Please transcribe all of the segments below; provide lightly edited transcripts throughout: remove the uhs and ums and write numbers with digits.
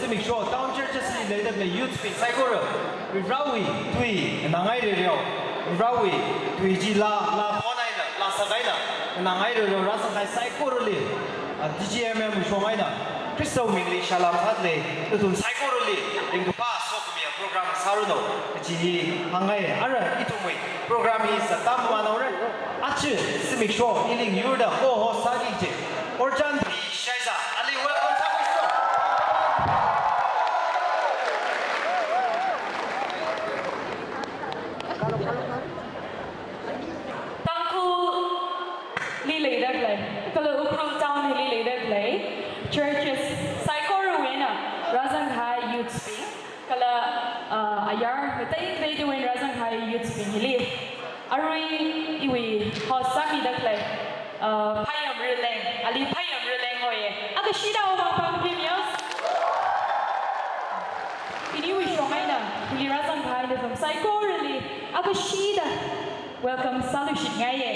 make sure down church just later the youth be cycle rawi tui nangai re reo rawi tui ji la khonai la sagai na nangai re reo rasa kai cycle le TGMM shomai na Christo mingli shalam phatle tu cycle le ring pa sok mi program saruno ji hangai ara itumoi program is tamwa na ore achu make sure iling yuda ho sagi je orjan bi shaiza ali welcome Tangkhul li leader play. Kalau ukru town li leader play. Churches cycle ruina. Razang High Youth Spring. Kalau ayar betai betai doing Razang High Youth Spring li. Arui iwi hosak leader play. Payam releng. Ali payam releng hoye. Aga shida orang pang premiers. Ini wi shomai na. Li Razang High le from cycle really. Aga shida. Welcome solution ngaye.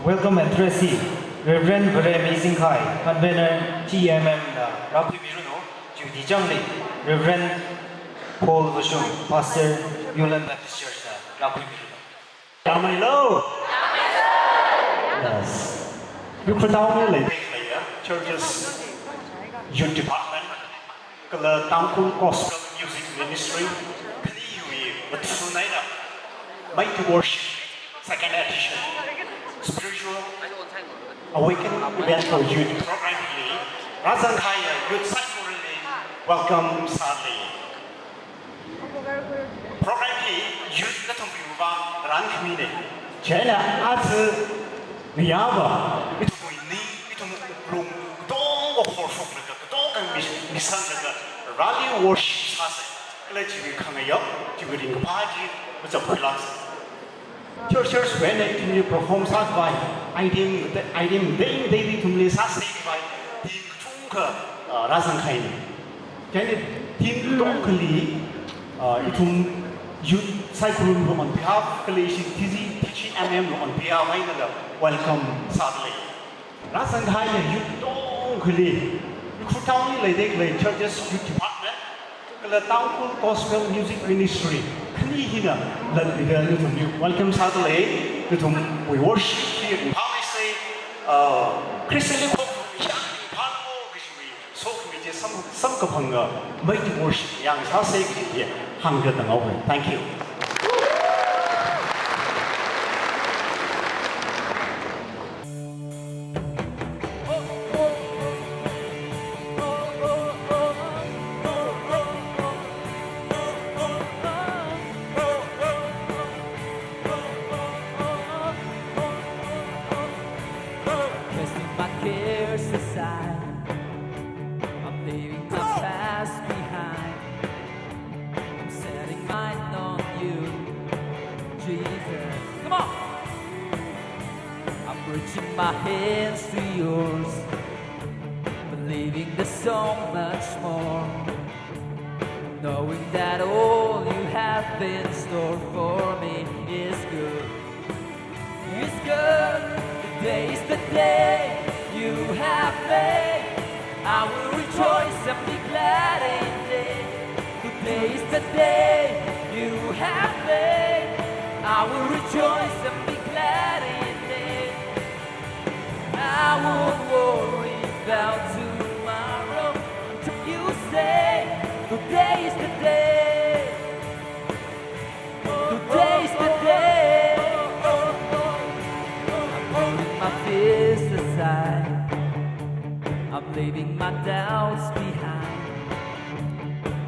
Welcome addressee Reverend very amazing Kai convener TGMM Rabbi Miruno Judy Jangli Reverend Paul Vashum Pastor Yulan Baptist Church Rabbi Miruno Yamilo. Yes. You predominantly churches youth department kala Tangkhul gospel music ministry kali but tonight mighty worship second edition spiritual awakening event for youth program ini Razang High Youth Cycle really welcome sadly program ini youth na thong biwa ran kami China as niaba itu ini itu belum dong for sok na dong kan misan na rally worship sase kala jiwi khangayo jiwi ring phaji macam pulas churches when they perform sacrifice item daily to me sacrifice team chung Razang High jadi team locally itu youth cycle on behalf collection TCMM on behalf of welcome sadly Razang High youth locally could only like churches youth department kala Tangkhul gospel music ministry kani hina welcome sadly to we worship here in how we say Christian some kapanga mighty worship yang sa say ki hangga tang thank you. Aside, I'm leaving my past behind. I'm setting mine on you, Jesus. Come on! I'm reaching my hands to yours, believing there's so much more, knowing that all you have in store for me is good. It's good. Today's the day you have made. I will rejoice and be glad in it. Today's the day you have made. I will rejoice and be glad in it. I won't worry about tomorrow until you say today's the day. Today's the day. I'm putting my fears aside. I'm leaving my doubts behind.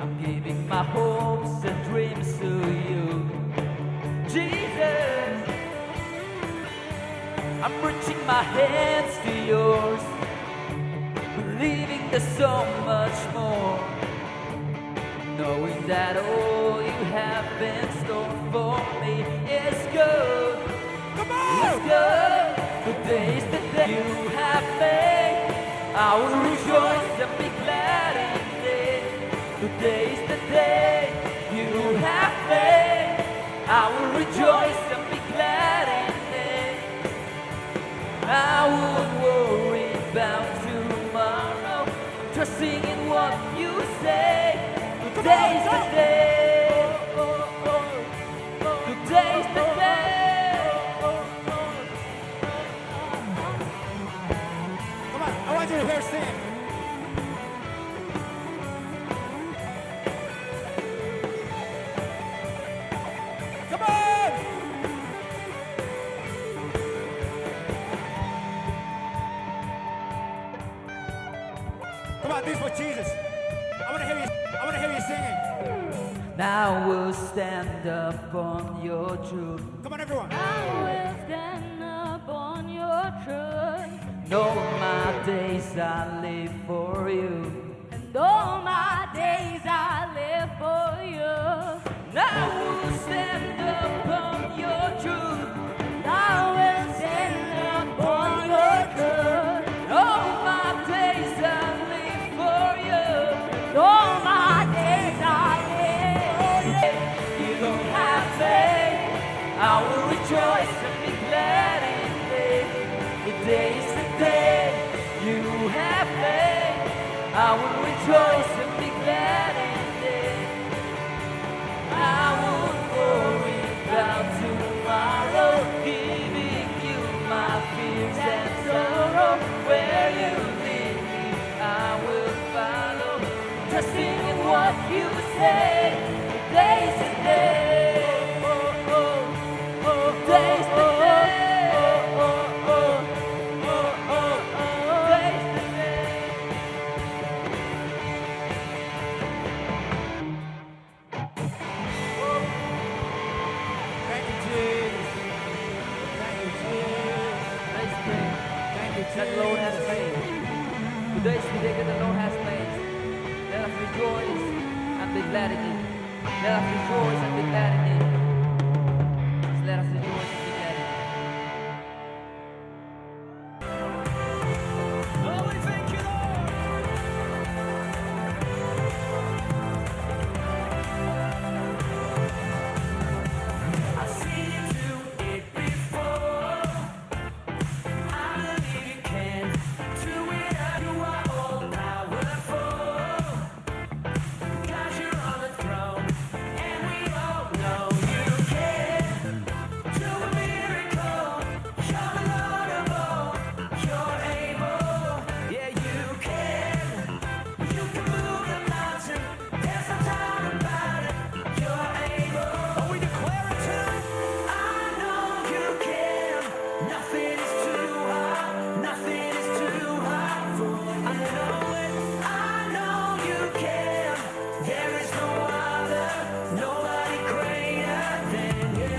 I'm giving my hopes and dreams to you, Jesus. I'm reaching my hands to yours, believing there's so much more, knowing that all you have in store for me is good. Come on! It's good. Today's the day you have made. I will rejoice and be glad in it. Today's the day you have made. I will rejoice and be glad in it. I won't worry about tomorrow, trusting in what you say. Today's the day. Today's the day. Come on, I want you to hear sing. Come on! Come on, this is for Jesus. I want to hear you singing. Now we'll stand up on your truth. Come on, everyone. I will stand up on your truth. All my days I live for you. And all my days I live for you. Now we'll stand up on your truth. I will stand up on your truth. All my days I live for you. And all my days I live for you. You don't have faith. I will rejoice and be glad in it. The day is the day you have faith. I will rejoice and be glad in it. I won't worry about tomorrow, giving you my fears and sorrow. Where you lead me, I will follow, trusting in what you say. Today's the day. Today's the day. Today's the day. Thank you, Jesus. Thank you, Jesus. Let's pray. Thank you, That the Lord has Jesus. made. Today is the day that the Lord has made. Let us rejoice and be glad in it. Let us rejoice and be glad in it. Just let us rejoice and be glad in it. Oh, we thank you, Lord. I've seen you do it before. I believe you can do it. You are all powerful. God, you're on the throne, and we all know you can do a miracle. You're the Lord of all. You're able. Yeah, you can. You can move the mountain. There's no doubt about it. You're able. Oh, we declare it tonight. I know you can. Nothing is too hard. Nothing is too hard for you. I know it. I know you can. There is no other, nobody greater than you.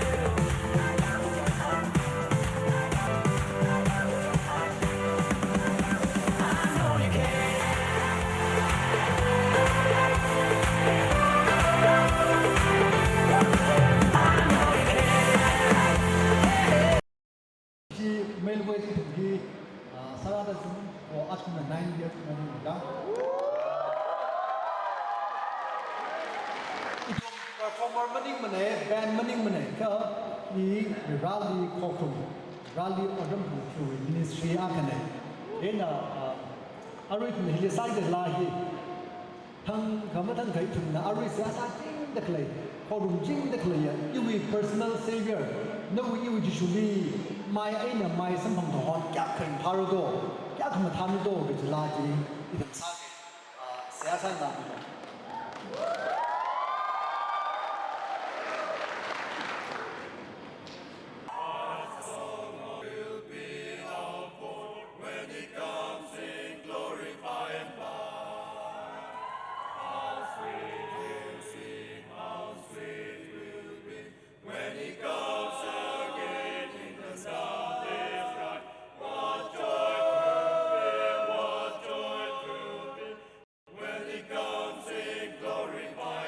I know you can. 시 멜버에서 동기 살아가서 아침에 9년 전입니다. performer maning mane band maning mane ka ni rally khokum rally odam thu ministry akane ena arit ne le sai de la hi thang kama thang kai thum na arit sa sa ting de klai khorum jing de klai you we personal savior no you ji shuli mai aina mai sam phang thon kya khan pharo kya kham tham do ge la ji idam sa ke sa sa na When he comes in glory by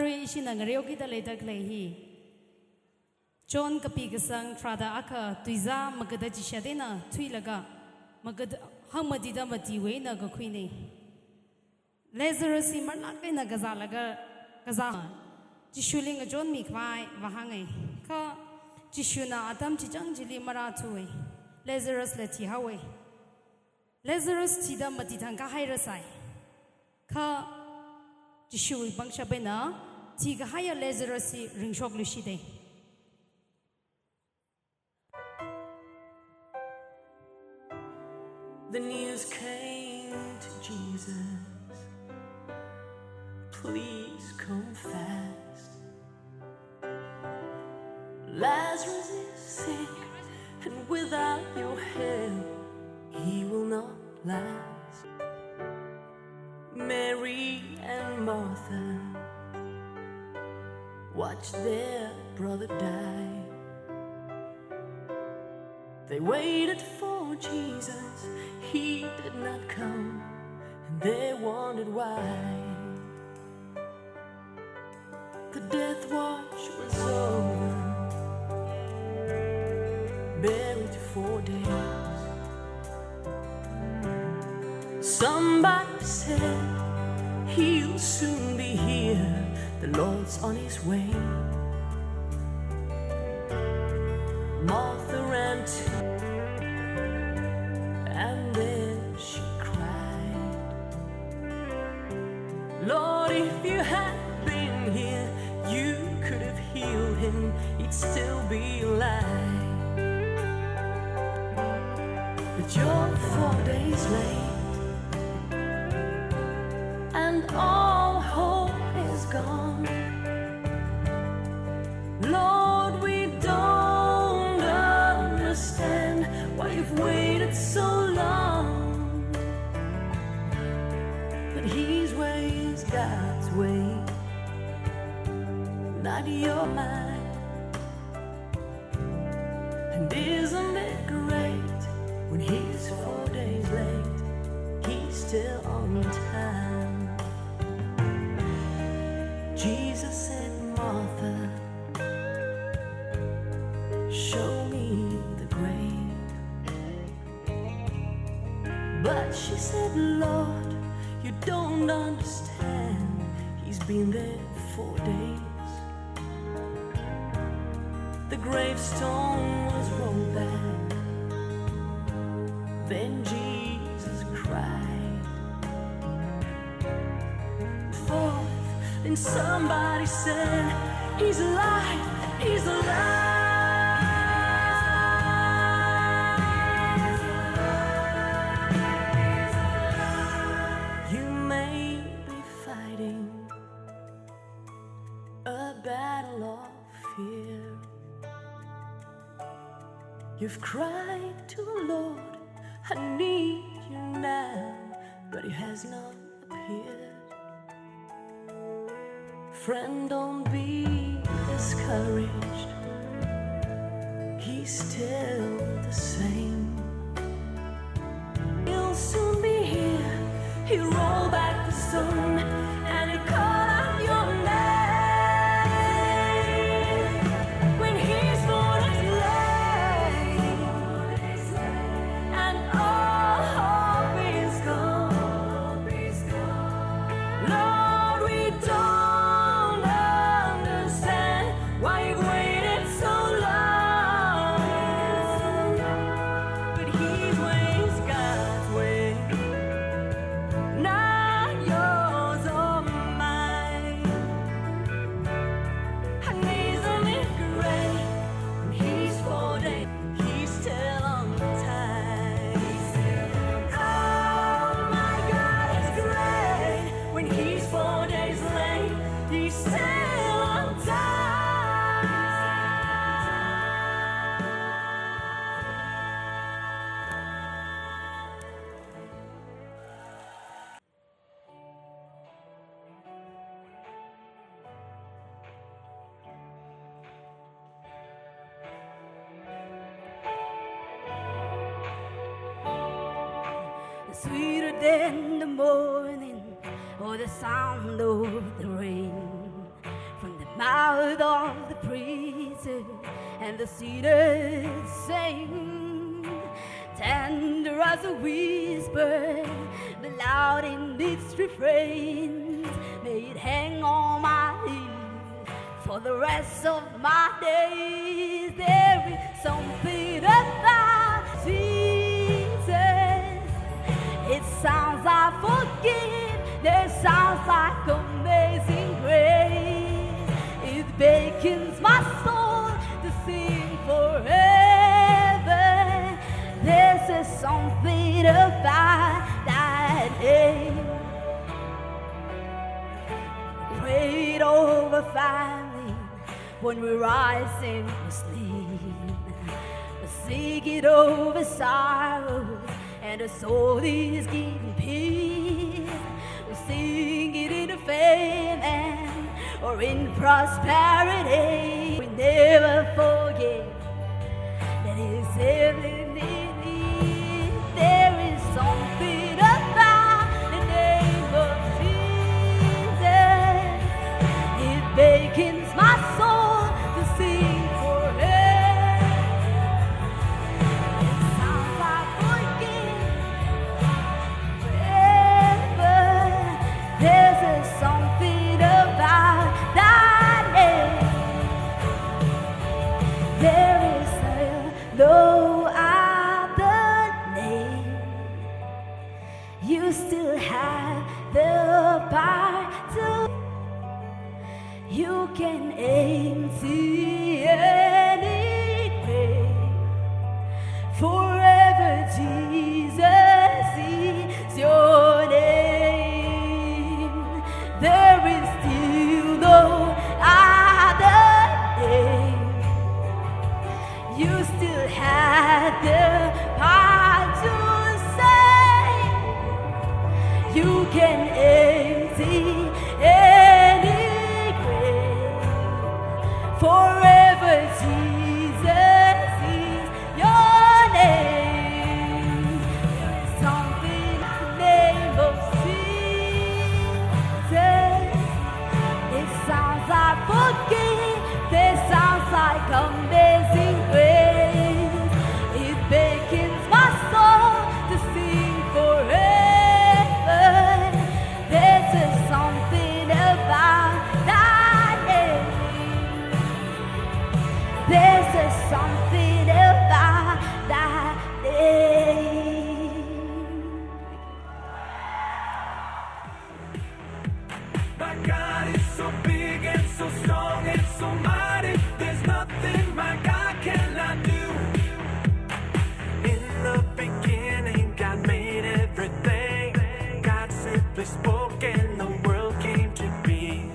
Arui ishina ngaryoki da later clay John Kapigasang Trada Aka Tuiza Magada Jishadena Twilaga Magad Hamadida Matiwe Naga Queenie Lazarus Marnaka Nagazalaga Gaza Jishuling a John Mikwai Vahange Ka Jishuna Adam Chijang Jili Maratui Lazarus Leti Hawe Lazarus Tida Matitanga Hirasai Ka Jishui Bangshabena Tiga Haya Lazarus Ringshok Lushide The news came to Jesus. Please come fast. Lazarus is sick, and without your help, he will not last. Mary and Martha watched their brother die. They waited for Jesus, he did not come, and they wondered why. The death watch was over, buried 4 days. Somebody said, he'll soon be here, the Lord's on his way. Martha ran to, and then she cried, Lord, if you had been here, you could have healed him, he'd still be alive. But you're 4 days late, and all hope is gone. Lord, we don't understand why you've waited so long. But his way is God's way, not your mind. And isn't it great when he's 4 days late, he's still on time. Jesus said, Martha, show me the grave. But she said, Lord, you don't understand, he's been there 4 days. The gravestone was rolled back, then Jesus cried. Forth, then somebody said, he's alive, he's alive. You've cried to the Lord, I need you now, but he has not appeared. Friend, don't be discouraged, he's still the same. He'll soon be here, he'll roll back the stone, and he'll call out your name. When he's born as sweeter than the morning or the sound of the rain. mouth of the preacher and the cedars sing, tender as a whisper, but loud in its refrains. May it hang on my ear for the rest of my days. There is something about Jesus. It sounds like forgiveness, sounds like amazing grace. It beckons my soul to sing forever. There's just something about that name. Prayed over family when we're rising to sleep. Sing it over sorrows and the soul is giving peace. We sing it in famine or in prosperity. We never forget that it's everything in need. There is something about the name of Jesus. It beckons my soul to sing forever. It sounds like forever. There's just something about that name. There is no other name. You still have the power to. You can empty any grave. Forever Jesus is your name. There is still no other name. You still have the power to say. You can empty any grave. Forever Jesus is your name. There is something in the name of Jesus. It sounds like forgiveness, sounds like amazing grace. It beckons my soul to sing forever. There's just something about that name. There's just something about that name. My God is so big and so strong and so mighty. There's nothing my God cannot do. In the beginning, God made everything. God simply spoke and the world came to be.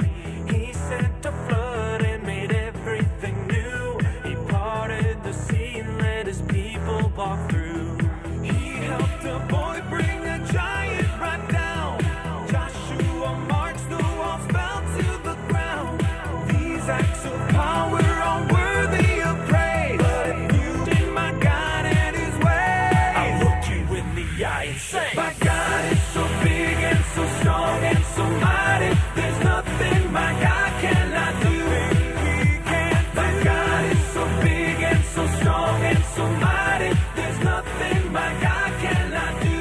He sent a flood and made everything new. He parted the sea and let his people walk through. He helped a boy bring a giant right down. Joshua marched, the walls fell to the ground. These acts of power are worthy of praise. But if you did my God and his way, I'll look you in the eye and say, my God is so big and so strong and so mighty. There's nothing my God cannot do. My God is so big and so strong and so mighty. There's nothing my God cannot do.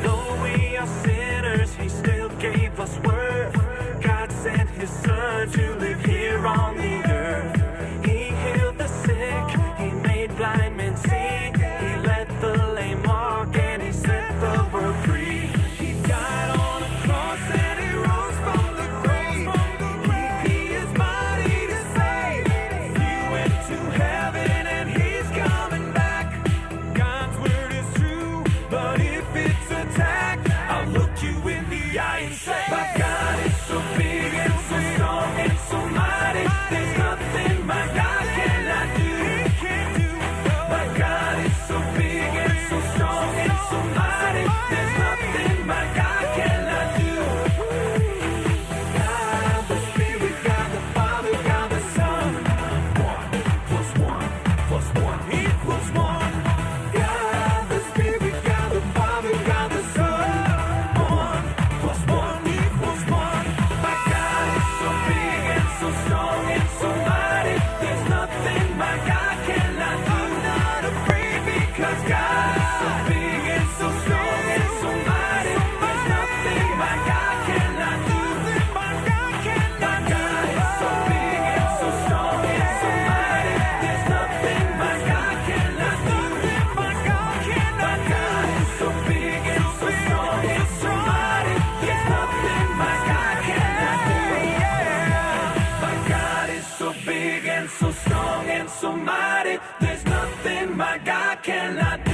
Though we are sinners, he still gave us worth. God sent his son to live here on the earth. He healed the sick, he made blind men see. He let the lame walk and he set the world free. He died on a cross and he rose from the grave. He is mighty to save. He went to heaven and he's coming back. God's word is true, but if it's attacked, I'll look you in the eye and say, my God is so big and so strong and so mighty. There's nothing my God cannot do. My God is so big and so strong and so mighty. There's nothing my God cannot do. God the Spirit, God the Father, God the Son. 1 plus 1 plus 1 equals 1. God the Spirit, God the Father, God the Son. 1 plus 1 equals 1. My God is so big my God cannot